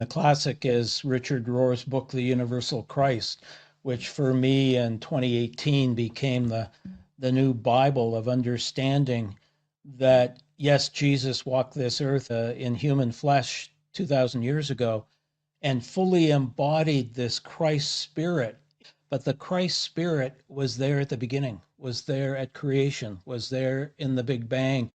The classic is Richard Rohr's book, The Universal Christ, which for me in 2018 became the new Bible of understanding that, yes, Jesus walked this earth in human flesh 2,000 years ago and fully embodied this Christ spirit. But the Christ spirit was there at the beginning, was there at creation, was there in the Big Bang.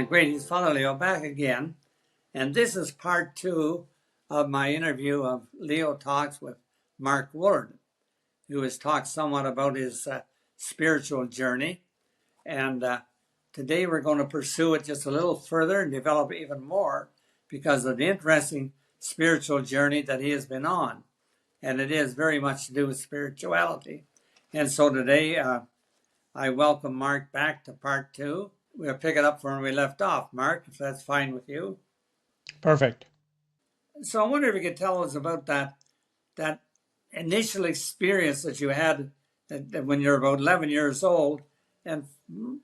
Greetings, Father Leo, back again. And this is part 2 of my interview of Leo Talks with Mark Woolard, who has talked somewhat about his spiritual journey. And today we're going to pursue it just a little further and develop even more because of the interesting spiritual journey that he has been on. And it is very much to do with spirituality. And so today I welcome Mark back to part 2. We'll pick it up from where we left off, Mark, if that's fine with you. Perfect. So I wonder if you could tell us about that initial experience that you had that when you're about 11 years old and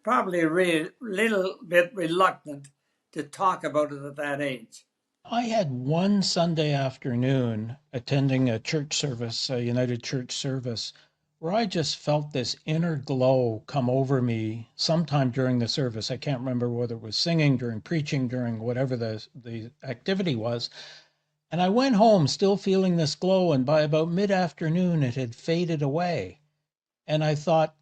probably a little bit reluctant to talk about it at that age. I had one Sunday afternoon attending a church service, a United Church service, where I just felt this inner glow come over me sometime during the service. I can't remember whether it was singing, during preaching, during whatever the activity was. And I went home still feeling this glow, and by about mid-afternoon, it had faded away. And I thought,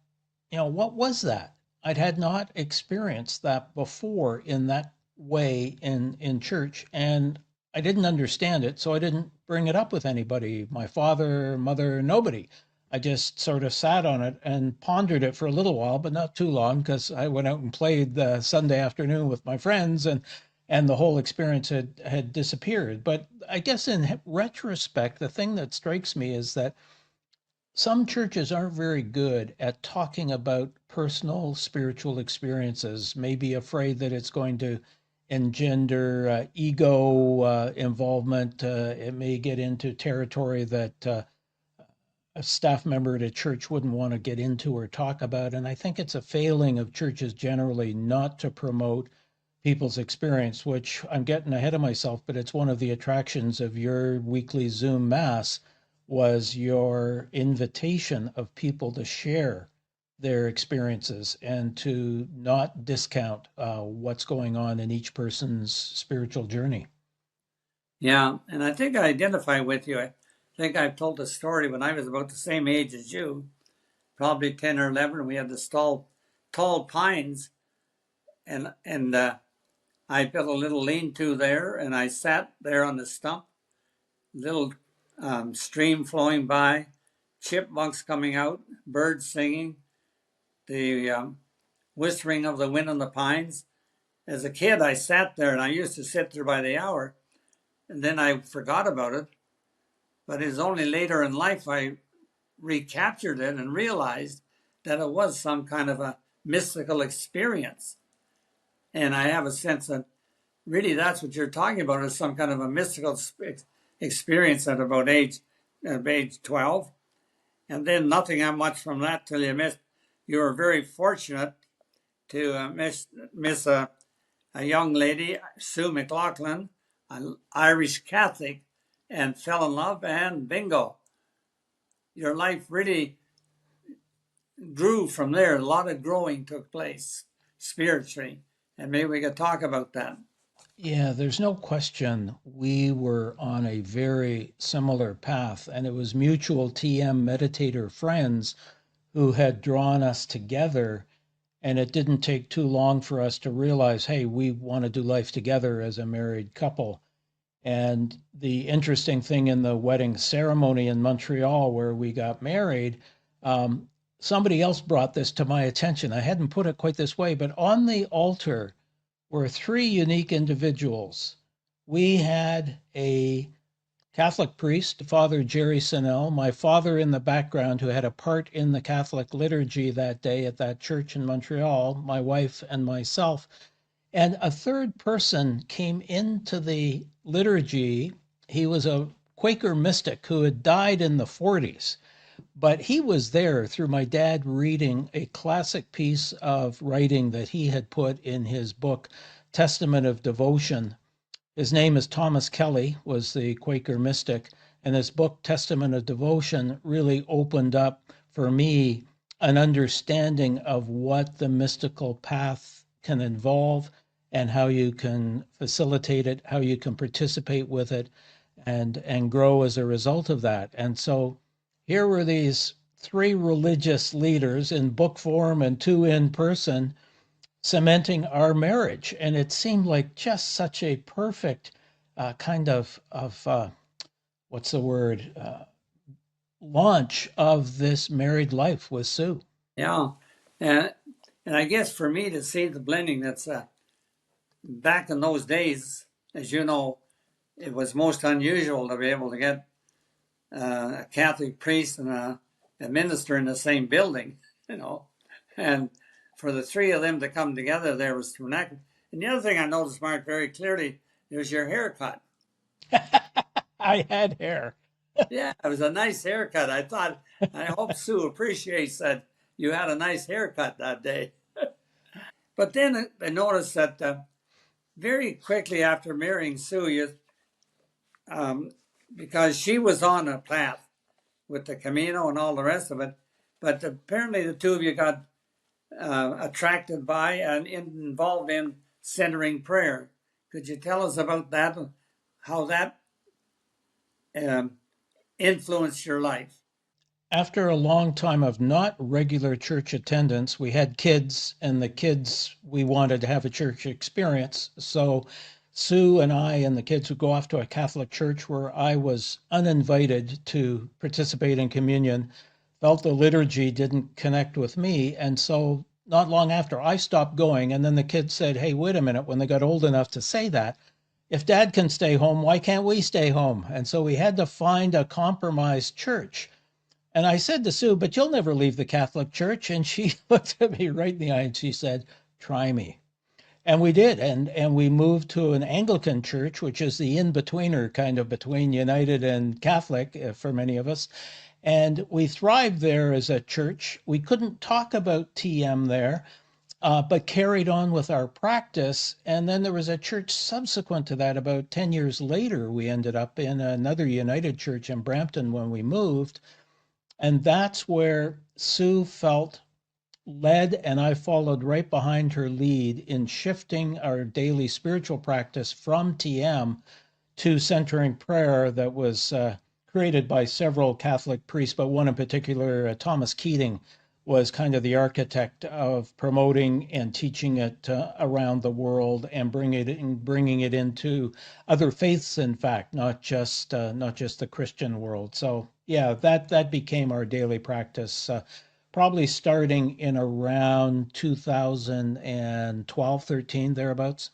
what was that? I had not experienced that before in that way in church, and I didn't understand it, so I didn't bring it up with anybody, my father, mother, nobody. I just sort of sat on it and pondered it for a little while, but not too long, because I went out and played the Sunday afternoon with my friends, and the whole experience had disappeared. But I guess in retrospect, the thing that strikes me is that some churches aren't very good at talking about personal spiritual experiences, maybe afraid that it's going to engender ego involvement. It may get into territory that a staff member at a church wouldn't want to get into or talk about. And I think it's a failing of churches generally not to promote people's experience, which I'm getting ahead of myself, but it's one of the attractions of your weekly Zoom Mass was your invitation of people to share their experiences and to not discount what's going on in each person's spiritual journey. Yeah, and I think I identify with you. I think I've told the story when I was about the same age as you, probably 10 or 11. We had the tall pines, and I built a little lean-to there, and I sat there on the stump, little stream flowing by, chipmunks coming out, birds singing, the whistling of the wind on the pines. As a kid, I sat there, and I used to sit there by the hour, and then I forgot about it. But it's only later in life I recaptured it and realized that it was some kind of a mystical experience. And I have a sense that really that's what you're talking about, is some kind of a mystical experience at about age 12. And then nothing much from that till you missed. You were very fortunate to miss a young lady, Sue McLaughlin, an Irish Catholic, and fell in love, and bingo. Your life really grew from there. A lot of growing took place spiritually, and maybe we could talk about that. Yeah, there's no question we were on a very similar path, and it was mutual TM meditator friends who had drawn us together. And it didn't take too long for us to realize, hey, we want to do life together as a married couple. And the interesting thing in the wedding ceremony in Montreal, where we got married, somebody else brought this to my attention. I hadn't put it quite this way, but on the altar were three unique individuals. We had a Catholic priest, Father Jerry Sinnell, my father in the background, who had a part in the Catholic liturgy that day at that church in Montreal, my wife and myself. And a third person came into the liturgy. He was a Quaker mystic who had died in the 40s, but he was there through my dad reading a classic piece of writing that he had put in his book, Testament of Devotion. His name is Thomas Kelly, was the Quaker mystic, and this book, Testament of Devotion, really opened up for me an understanding of what the mystical path can involve and how you can facilitate it, how you can participate with it, and grow as a result of that. And so here were these three religious leaders in book form and two in person cementing our marriage. And it seemed like just such a perfect kind of what's the word, launch of this married life with Sue. Yeah, and and I guess for me to see the blending that's back in those days, as you know, it was most unusual to be able to get a Catholic priest and a minister in the same building, you know, and for the three of them to come together, there was tremendous. And the other thing I noticed, Mark, very clearly, was your haircut. I had hair. Yeah, it was a nice haircut. I hope Sue appreciates that you had a nice haircut that day. But then I noticed that very quickly after marrying Sue, um, because she was on a path with the Camino and all the rest of it, but apparently the two of you got attracted by and involved in centering prayer. Could you tell us about that, how that um, influenced your life? After a long time of not regular church attendance, we had kids, and the kids, we wanted to have a church experience. So Sue and I and the kids would go off to a Catholic church where I was uninvited to participate in communion, felt the liturgy didn't connect with me. And so not long after, I stopped going. And then the kids said, hey, wait a minute, when they got old enough to say that, if dad can stay home, why can't we stay home? And so we had to find a compromised church. And I said to Sue, but you'll never leave the Catholic Church. And she looked at me right in the eye and she said, try me. And we did. And we moved to an Anglican church, which is the in-betweener kind of between United and Catholic for many of us. And we thrived there as a church. We couldn't talk about TM there, but carried on with our practice. And then there was a church subsequent to that. About 10 years later, we ended up in another United church in Brampton when we moved. And that's where Sue felt led, and I followed right behind her lead in shifting our daily spiritual practice from TM to centering prayer that was created by several Catholic priests, but one in particular, Thomas Keating, was kind of the architect of promoting and teaching it around the world and bringing it into other faiths. In fact, not just the Christian world. So yeah, that became our daily practice. Probably starting in around 2012, 13, thereabouts.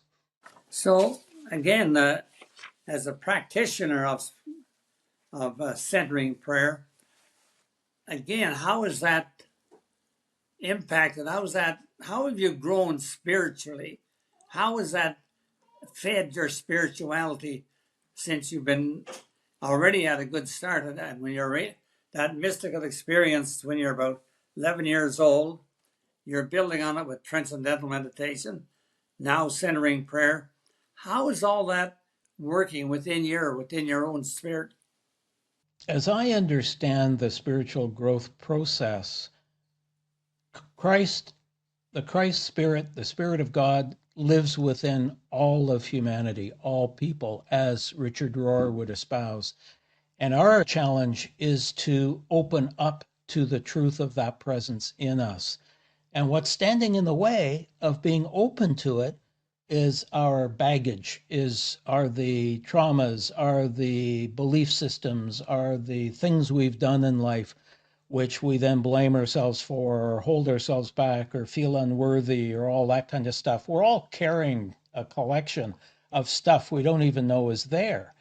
So, again, as a practitioner of centering prayer, again, how is that impacted? How have you grown spiritually? How has that fed your spirituality since you've been already at a good start at that? When you're that mystical experience when you're about 11 years old, you're building on it with transcendental meditation, now centering prayer. How is all that working within your own spirit? As I understand the spiritual growth process, Christ, the Christ Spirit, the Spirit of God, lives within all of humanity, all people, as Richard Rohr would espouse. And our challenge is to open up to the truth of that presence in us. And what's standing in the way of being open to it is our baggage, are the traumas, are the belief systems, are the things we've done in life, which we then blame ourselves for or hold ourselves back or feel unworthy or all that kind of stuff. We're all carrying a collection of stuff we don't even know is there.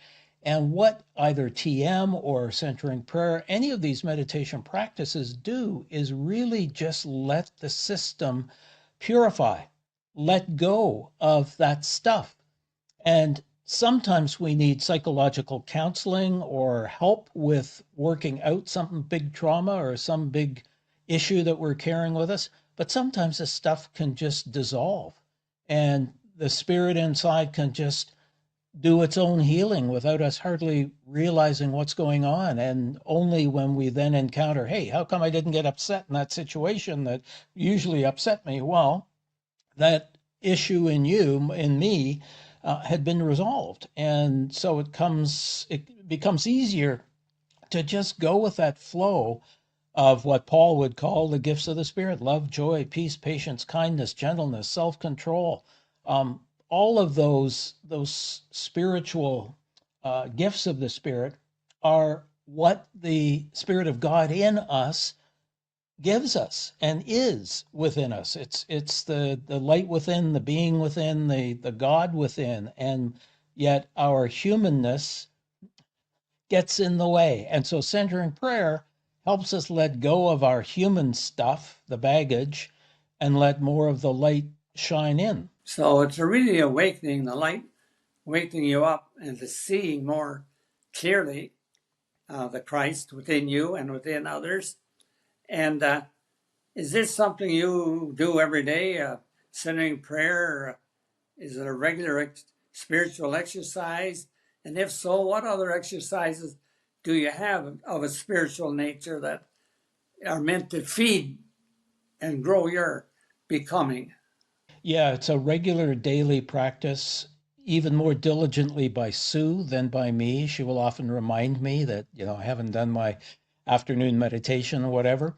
And what either TM or centering prayer, any of these meditation practices do is really just let the system purify, let go of that stuff. And sometimes we need psychological counseling or help with working out some big trauma or some big issue that we're carrying with us. But sometimes this stuff can just dissolve and the spirit inside can just do its own healing without us hardly realizing what's going on. And only when we then encounter, hey, how come I didn't get upset in that situation that usually upset me? Well, that issue in you, in me, had been resolved. And so it becomes easier to just go with that flow of what Paul would call the gifts of the Spirit: love, joy, peace, patience, kindness, gentleness, self control. All of those spiritual gifts of the Spirit are what the Spirit of God in us gives us and is within us. It's the light within, the being within, the God within, and yet our humanness gets in the way. And so centering prayer helps us let go of our human stuff, the baggage, and let more of the light shine in. So it's really awakening the light, waking you up and to seeing more clearly the Christ within you and within others. And is this something you do every day, centering prayer? Is it a regular spiritual exercise? And if so, what other exercises do you have of a spiritual nature that are meant to feed and grow your becoming? Yeah, it's a regular daily practice, even more diligently by Sue than by me. She will often remind me that, I haven't done my afternoon meditation or whatever.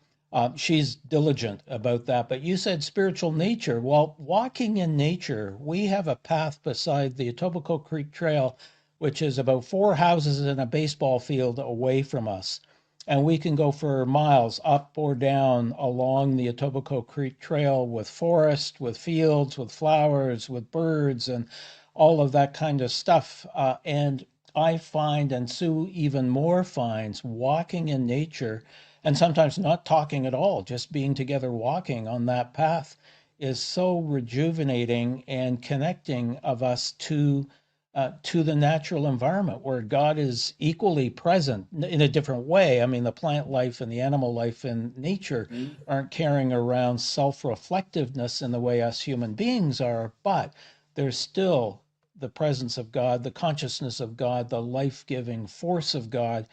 She's diligent about that. But you said spiritual nature. Well, walking in nature, we have a path beside the Etobicoke Creek Trail, which is about 4 houses and a baseball field away from us. And we can go for miles up or down along the Etobicoke Creek Trail with forest, with fields, with flowers, with birds, and all of that kind of stuff. And I find, and Sue even more finds, walking in nature and sometimes not talking at all, just being together walking on that path is so rejuvenating and connecting of us to the natural environment where God is equally present in a different way. I mean, the plant life and the animal life in nature Mm. aren't carrying around self reflectiveness in the way us human beings are, but there's still the presence of God, the consciousness of God, the life giving force of God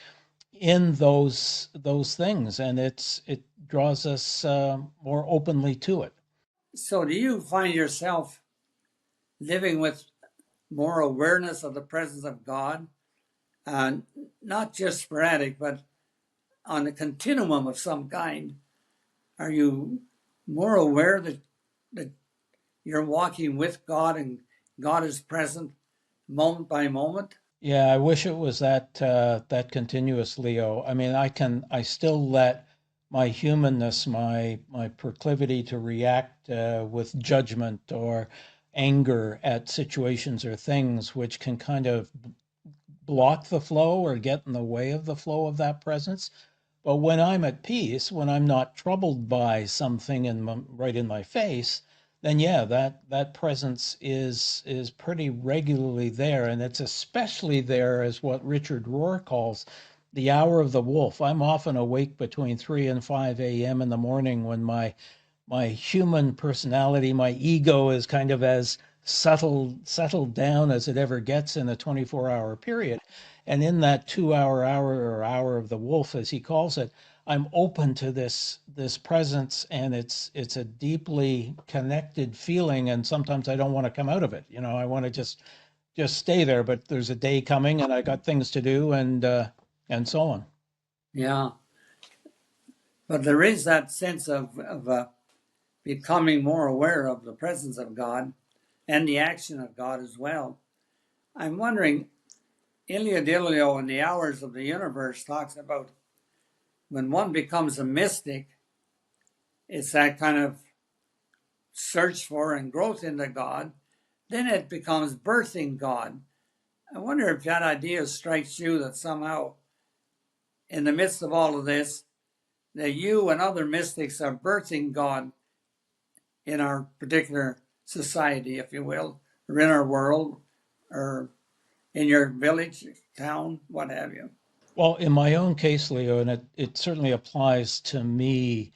in those things, and it draws us more openly to it. So, do you find yourself living with more awareness of the presence of God? Uh, Not just sporadic, but on a continuum of some kind. Are you more aware that you're walking with God and God is present moment by moment? Yeah, I wish it was that continuous, Leo. I mean, I still let my humanness, my proclivity to react with judgment or anger at situations or things, which can kind of block the flow or get in the way of the flow of that presence. But when I'm at peace, when I'm not troubled by something right in my face, then yeah, that presence is pretty regularly there, and it's especially there as what Richard Rohr calls the hour of the wolf. I'm often awake between 3 and 5 a.m. in the morning when my human personality, my ego is kind of as settled down as it ever gets in a 24-hour period. And in that 2 hour or hour of the wolf, as he calls it, I'm open to this presence, and it's a deeply connected feeling. And sometimes I don't want to come out of it. I want to just stay there. But there's a day coming, and I got things to do, and so on. Yeah, but there is that sense of becoming more aware of the presence of God and the action of God as well. I'm wondering, Ilya Dilio in the Hours of the Universe talks about when one becomes a mystic, it's that kind of search for and growth into God, then it becomes birthing God. I wonder if that idea strikes you that somehow, in the midst of all of this, that you and other mystics are birthing God in our particular society, if you will, or in our world, or in your village, town, what have you. Well, in my own case, Leo, and it certainly applies to me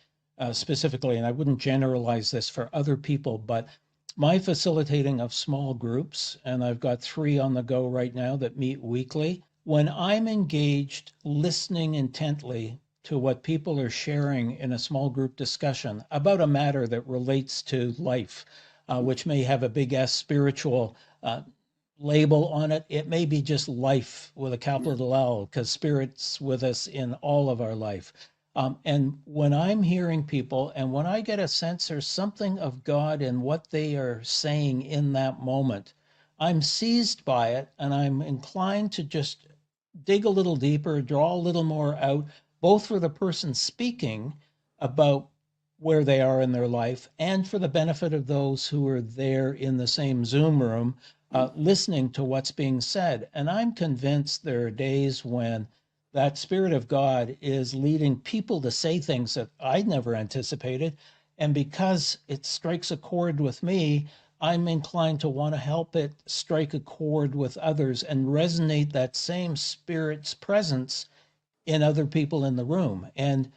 specifically, and I wouldn't generalize this for other people, but my facilitating of small groups, and I've got 3 on the go right now that meet weekly. When I'm engaged listening intently to what people are sharing in a small group discussion about a matter that relates to life, which may have a big S spiritual label on it. It may be just life with a Yeah. capital L, because Spirit's with us in all of our life. And when I'm hearing people and when I get a sense there's something of God in what they are saying in that moment, I'm seized by it and I'm inclined to just dig a little deeper, draw a little more out, both for the person speaking about where they are in their life and for the benefit of those who are there in the same Zoom room listening to what's being said. And I'm convinced there are days when that Spirit of God is leading people to say things that I'd never anticipated. And because it strikes a chord with me, I'm inclined to want to help it strike a chord with others and resonate that same Spirit's presence in other people in the room. And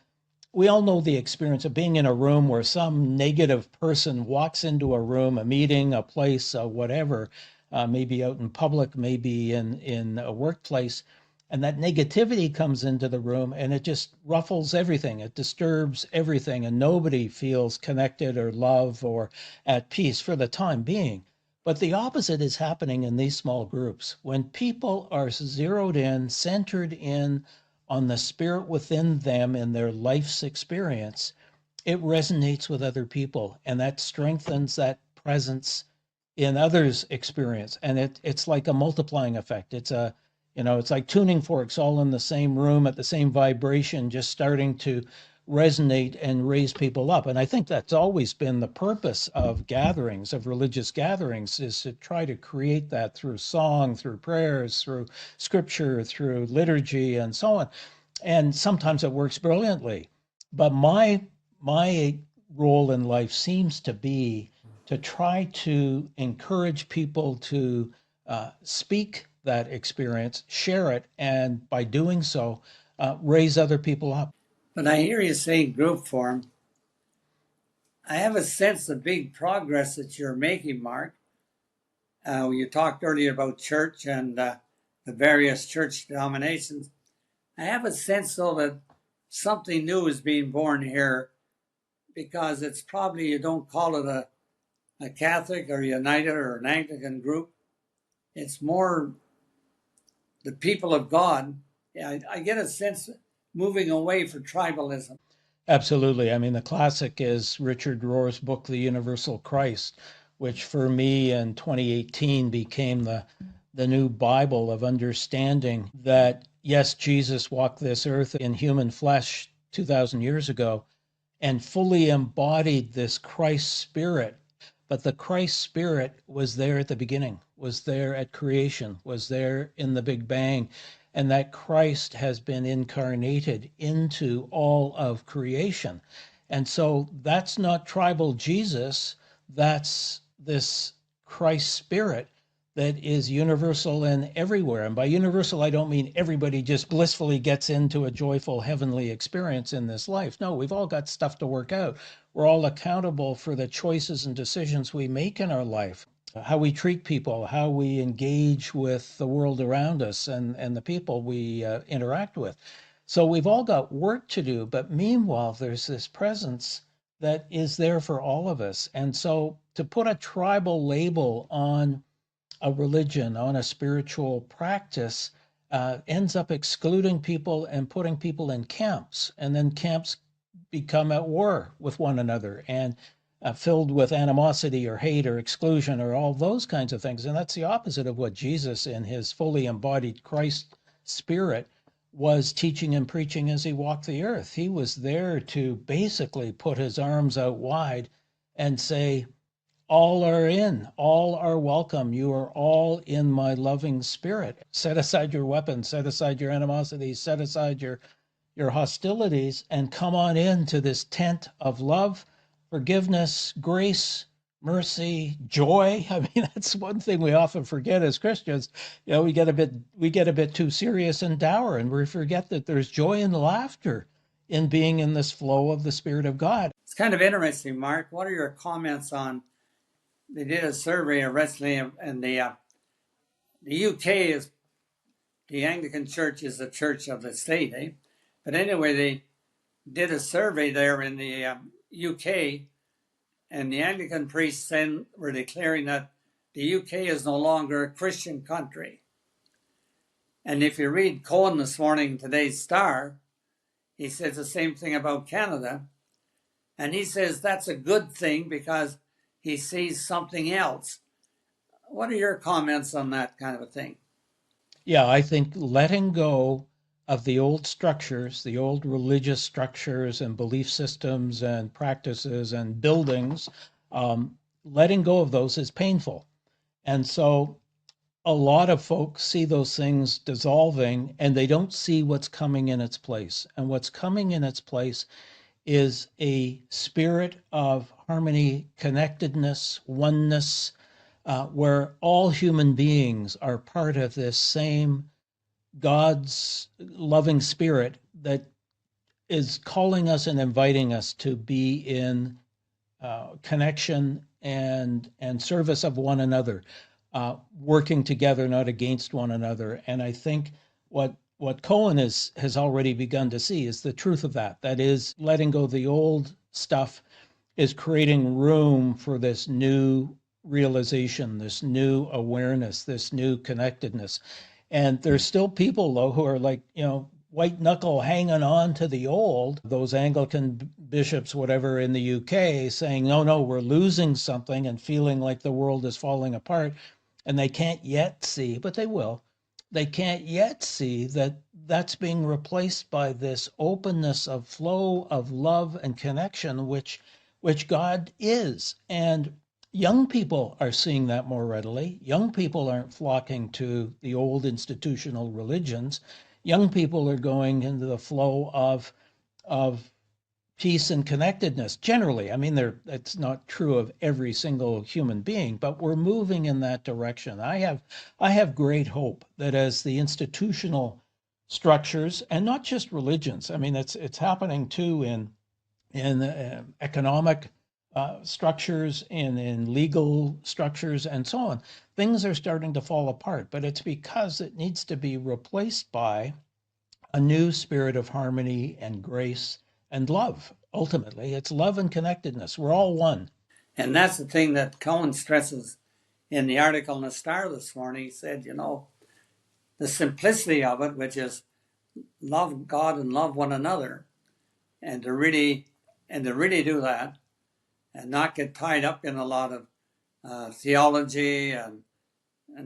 we all know the experience of being in a room where some negative person walks into a room, a meeting, a place, whatever, maybe out in public, maybe in a workplace, and that negativity comes into the room and it just ruffles everything. It disturbs everything, and nobody feels connected or loved or at peace for the time being. But the opposite is happening in these small groups. When people are zeroed in, centered in on the spirit within them and their life's experience, it resonates with other people and that strengthens that presence in others' experience. And it's like a multiplying effect. It's like tuning forks all in the same room at the same vibration, just starting to resonate and raise people up. And I think that's always been the purpose of gatherings, of religious gatherings, is to try to create that through song, through prayers, through scripture, through liturgy, and so on. And sometimes it works brilliantly. But my role in life seems to be to try to encourage people to speak that experience, share it, and by doing so, raise other people up. But I hear you saying group form. I have a sense of big progress that you're making, Mark. You talked earlier about church and the various church denominations. I have a sense, though, that something new is being born here because it's probably, you don't call it a Catholic or United or an Anglican group. It's more the people of God. Yeah, I get a sense moving away from tribalism. Absolutely. I mean, the classic is Richard Rohr's book, The Universal Christ, which for me in 2018 became the new Bible of understanding that, yes, Jesus walked this earth in human flesh 2,000 years ago and fully embodied this Christ spirit. But the Christ spirit was there at the beginning, was there at creation, was there in the Big Bang, and that Christ has been incarnated into all of creation. And so that's not tribal Jesus, that's this Christ spirit that is universal and everywhere. And by universal, I don't mean everybody just blissfully gets into a joyful heavenly experience in this life. No, we've all got stuff to work out. We're all accountable for the choices and decisions we make in our life, how we treat people, how we engage with the world around us and the people we interact with. So we've all got work to do. But meanwhile, there's this presence that is there for all of us. And so to put a tribal label on a religion, on a spiritual practice, ends up excluding people and putting people in camps. And then camps become at war with one another and filled with animosity or hate or exclusion or all those kinds of things. And that's the opposite of what Jesus, in his fully embodied Christ spirit, was teaching and preaching as he walked the earth. He was there to basically put his arms out wide and say, all are in, all are welcome. You are all in my loving spirit. Set aside your weapons, set aside your animosities, set aside your hostilities, and come on into this tent of love, forgiveness, grace, mercy, joy. I mean, that's one thing we often forget as Christians. You know, we get a bit too serious and dour, and we forget that there's joy and laughter in being in this flow of the Spirit of God. It's kind of interesting, Mark. What are your comments on? They did a survey recently, and the UK is the Anglican Church is the church of the state, eh? But anyway, they did a survey there in the UK, and the Anglican priests then were declaring that the UK is no longer a Christian country. And if you read Cohen this morning, today's Star, he says the same thing about Canada. And he says that's a good thing because he sees something else. What are your comments on that kind of a thing? Yeah, I think letting go of the old structures, the old religious structures and belief systems and practices and buildings, letting go of those is painful. And so a lot of folks see those things dissolving and they don't see what's coming in its place. And what's coming in its place is a spirit of harmony, connectedness, oneness, where all human beings are part of this same God's loving spirit that is calling us and inviting us to be in connection and service of one another, working together, not against one another. And I think what Cohen has already begun to see is the truth of that. That is, letting go of the old stuff is creating room for this new realization, this new awareness, this new connectedness. And there's still people though who are like, white knuckle hanging on to the old, those Anglican bishops, whatever, in the UK saying, no, we're losing something and feeling like the world is falling apart. And they can't yet see, but they will. They can't yet see that that's being replaced by this openness of flow of love and connection, which God is. And young people are seeing that more readily. Young people aren't flocking to the old institutional religions. Young people are going into the flow of peace and connectedness generally. I mean, it's not true of every single human being, but we're moving in that direction. I have great hope that as the institutional structures, and not just religions, I mean, it's happening too in economic structures, in legal structures, and so on. Things are starting to fall apart, but it's because it needs to be replaced by a new spirit of harmony and grace and love. Ultimately, it's love and connectedness. We're all one. And that's the thing that Cohen stresses in the article in the Star this morning. He said, the simplicity of it, which is love God and love one another, and to really do that, and not get tied up in a lot of theology and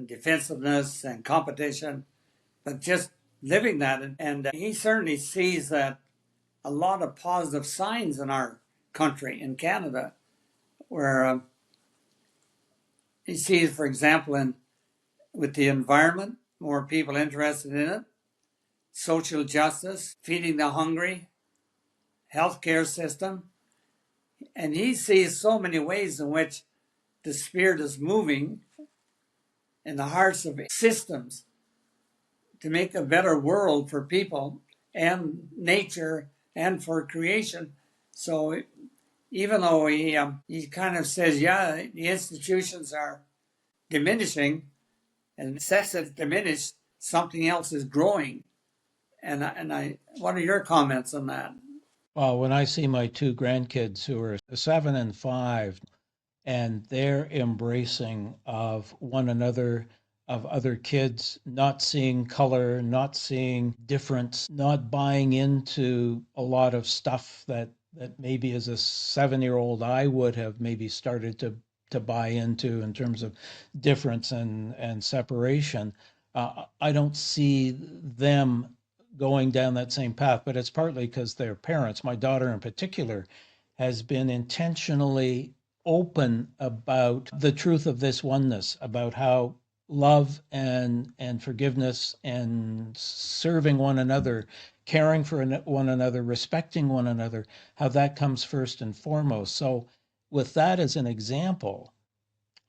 defensiveness and competition, but just living that. And he certainly sees that a lot of positive signs in our country, in Canada, where he sees, for example, with the environment, more people interested in it, social justice, feeding the hungry, healthcare system. And he sees so many ways in which the Spirit is moving in the hearts of systems to make a better world for people and nature and for creation. So even though he kind of says, yeah, the institutions are diminishing, and since it's diminished, something else is growing. What are your comments on that? Well, when I see my two grandkids who are 7 and 5, and their embracing of one another, of other kids, not seeing color, not seeing difference, not buying into a lot of stuff that maybe as a 7-year-old I would have maybe started to buy into in terms of difference and separation. I don't see them going down that same path, but it's partly because their parents, my daughter in particular, has been intentionally open about the truth of this oneness, about how love and forgiveness and serving one another, caring for one another, respecting one another, how that comes first and foremost. So with that as an example,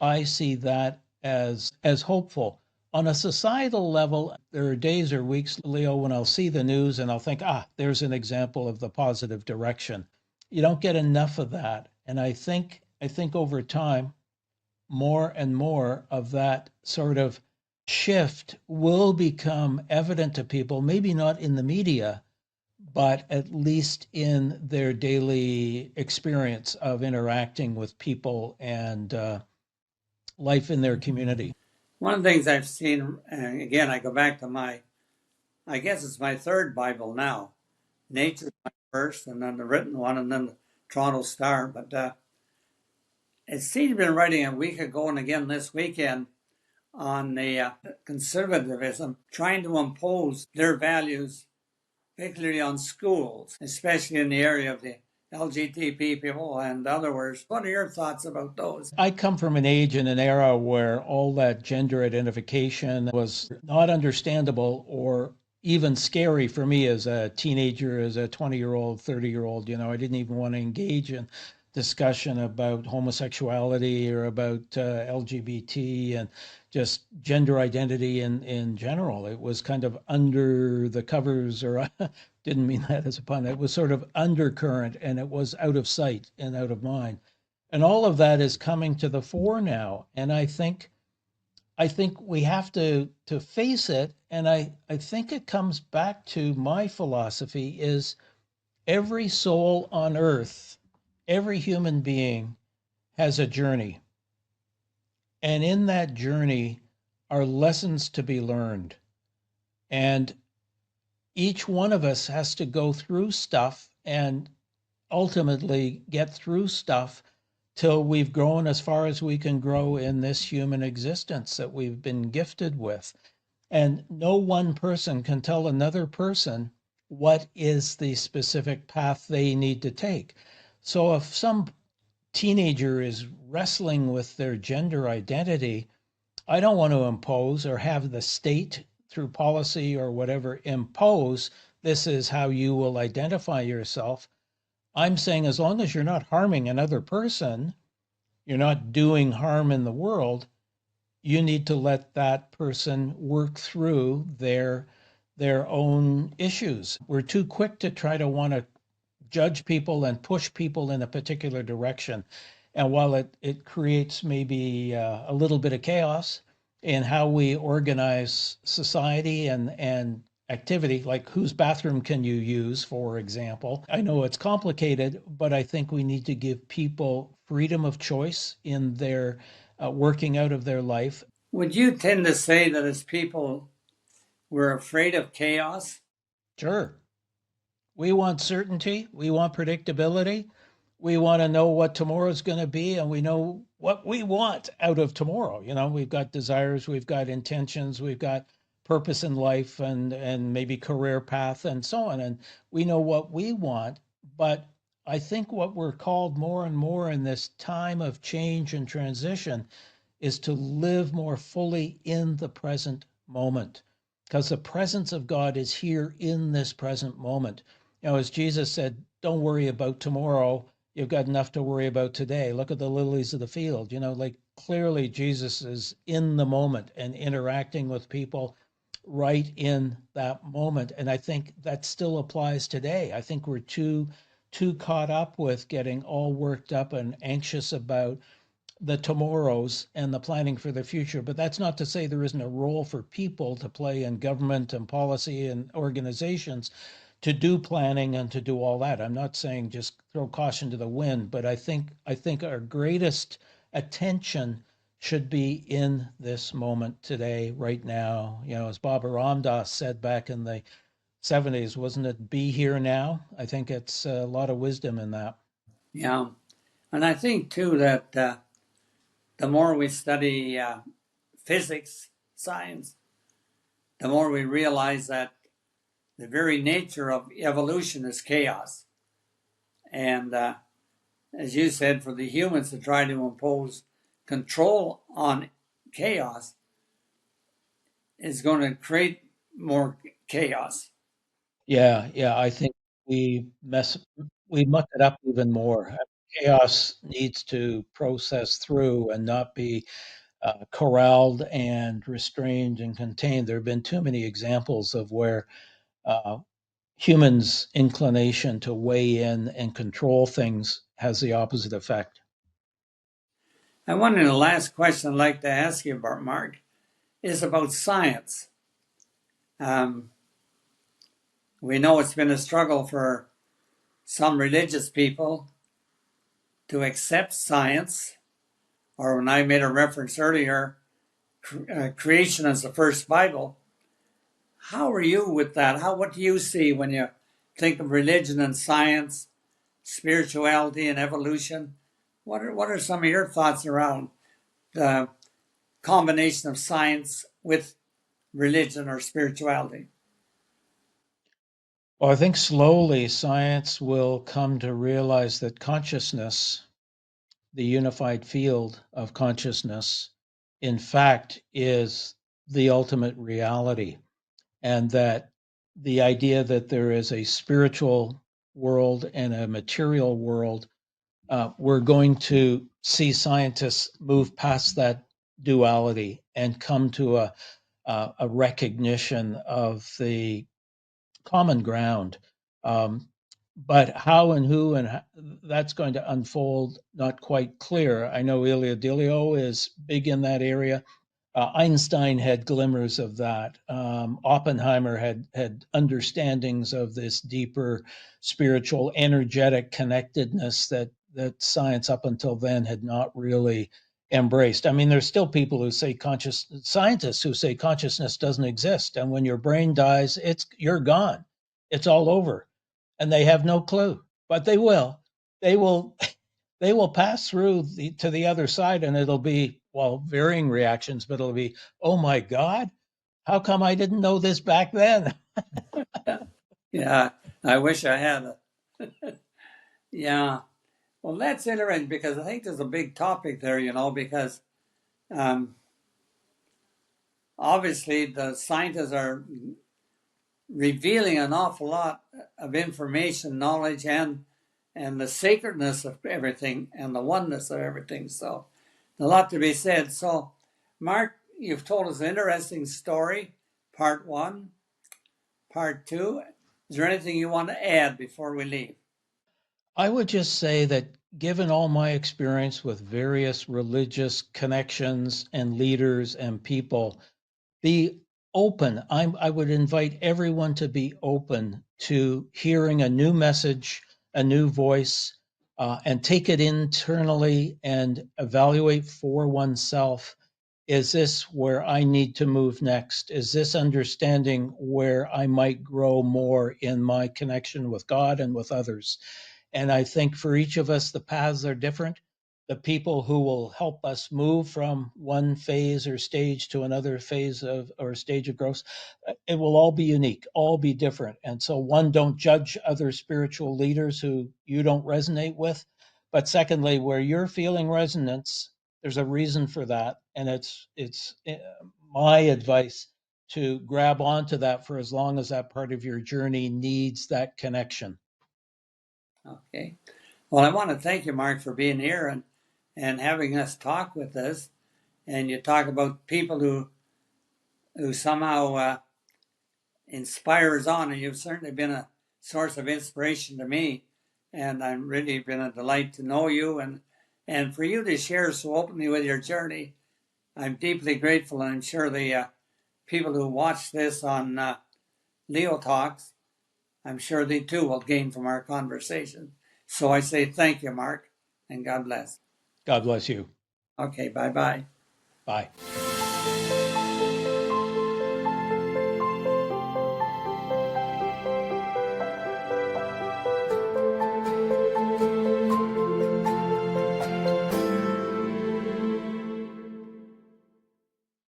I see that as hopeful. On a societal level, there are days or weeks, Leo, when I'll see the news and I'll think, there's an example of the positive direction. You don't get enough of that. And I think over time, more and more of that sort of shift will become evident to people, maybe not in the media, but at least in their daily experience of interacting with people and life in their community. One of the things I've seen, again, I go back to I guess it's my third Bible now. Nature's my first, and then the written one, and then the Toronto Star. But it seemed to be writing a week ago and again this weekend on the conservatism, trying to impose their values, particularly on schools, especially in the area of the LGBT people and others. What are your thoughts about those? I come from an age and an era where all that gender identification was not understandable or even scary for me as a teenager, as a 20-year-old, 30-year-old. I didn't even want to engage in discussion about homosexuality or about LGBT and just gender identity in general. It was kind of under the covers, or didn't mean that as a pun. It was sort of undercurrent and it was out of sight and out of mind. And all of that is coming to the fore now. And I think we have to face it. And I think it comes back to my philosophy is every soul on earth, every human being has a journey. And in that journey are lessons to be learned. And each one of us has to go through stuff and ultimately get through stuff till we've grown as far as we can grow in this human existence that we've been gifted with. And no one person can tell another person what is the specific path they need to take. So if some teenager is wrestling with their gender identity, I don't want to impose or have the state through policy or whatever impose this is how you will identify yourself. I'm saying as long as you're not harming another person, you're not doing harm in the world, you need to let that person work through their own issues. We're too quick to try to want to judge people and push people in a particular direction. And while it creates maybe a little bit of chaos in how we organize society and activity, like whose bathroom can you use, for example. I know it's complicated, but I think we need to give people freedom of choice in their working out of their life. Would you tend to say that as people, we're afraid of chaos? Sure. We want certainty. We want predictability. We want to know what tomorrow's going to be, and we know what we want out of tomorrow. We've got desires, we've got intentions, we've got purpose in life, and maybe career path, and so on. And we know what we want. But I think what we're called more and more in this time of change and transition is to live more fully in the present moment because the presence of God is here in this present moment. As Jesus said, don't worry about tomorrow. You've got enough to worry about today. Look at the lilies of the field. Like clearly Jesus is in the moment and interacting with people right in that moment. And I think that still applies today. I think we're too caught up with getting all worked up and anxious about the tomorrows and the planning for the future. But that's not to say there isn't a role for people to play in government and policy and organizations to do planning and to do all that. I'm not saying just throw caution to the wind, but I think our greatest attention should be in this moment today, right now. As Baba Ramdas said back in the 70s, wasn't it be here now? I think it's a lot of wisdom in that. Yeah. And I think, too, that the more we study physics, science, the more we realize that the very nature of evolution is chaos. And as you said, for the humans to try to impose control on chaos is going to create more chaos. Yeah, I think we mess we muck it up even more. chaos needs to process through and not be corralled and restrained and contained. There have been too many examples of where uh, humans' inclination to weigh in and control things has the opposite effect. I wonder the last question I'd like to ask you about, Mark, is about science. Um, we know it's been a struggle for some religious people to accept science, or when I made a reference earlier, creation as the first Bible. How are you with that? What do you see when you think of religion and science, spirituality and evolution? What are some of your thoughts around the combination of science with religion or spirituality? Well, I think slowly science will come to realize that consciousness, the unified field of consciousness, in fact, is the ultimate reality. And that the idea that there is a spiritual world and a material world, we're going to see scientists move past that duality and come to a recognition of the common ground. Um, but how and who and that's going to unfold, not quite clear. I know Ilya Dilio is big in that area. Einstein had glimmers of that. Oppenheimer had understandings of this deeper spiritual, energetic connectedness that science up until then had not really embraced. I mean, there's still people who say scientists who say consciousness doesn't exist, and when your brain dies, you're gone, it's all over, and they have no clue, but they will. They will they will pass through to the other side, and it'll be, well, varying reactions, but it'll be, oh my God, how come I didn't know this back then? Yeah, I wish I had it. Yeah. Well, that's interesting because I think there's a big topic there, because um, obviously the scientists are revealing an awful lot of information, knowledge, and the sacredness of everything and the oneness of everything. So, a lot to be said. So, Mark, you've told us an interesting story, part one, part two. Is there anything you want to add before we leave? I would just say that given all my experience with various religious connections and leaders and people, be open. I would invite everyone to be open to hearing a new message, a new voice, and take it internally and evaluate for oneself. Is this where I need to move next? Is this understanding where I might grow more in my connection with God and with others? And I think for each of us, the paths are different. The people who will help us move from one phase or stage to another phase of or stage of growth, it will all be unique, all be different. And so, one, don't judge other spiritual leaders who you don't resonate with. But secondly, where you're feeling resonance, there's a reason for that. And it's my advice to grab onto that for as long as that part of your journey needs that connection. Okay. Well, I want to thank you, Mark, for being here and having us talk with us. And you talk about people who somehow inspires on, and you've certainly been a source of inspiration to me. And I've really been a delight to know you and for you to share so openly with your journey. I'm deeply grateful, and I'm sure the people who watch this on Leo Talks, I'm sure they too will gain from our conversation. So I say thank you, Mark, and God bless. God bless you. Okay, bye bye. Bye.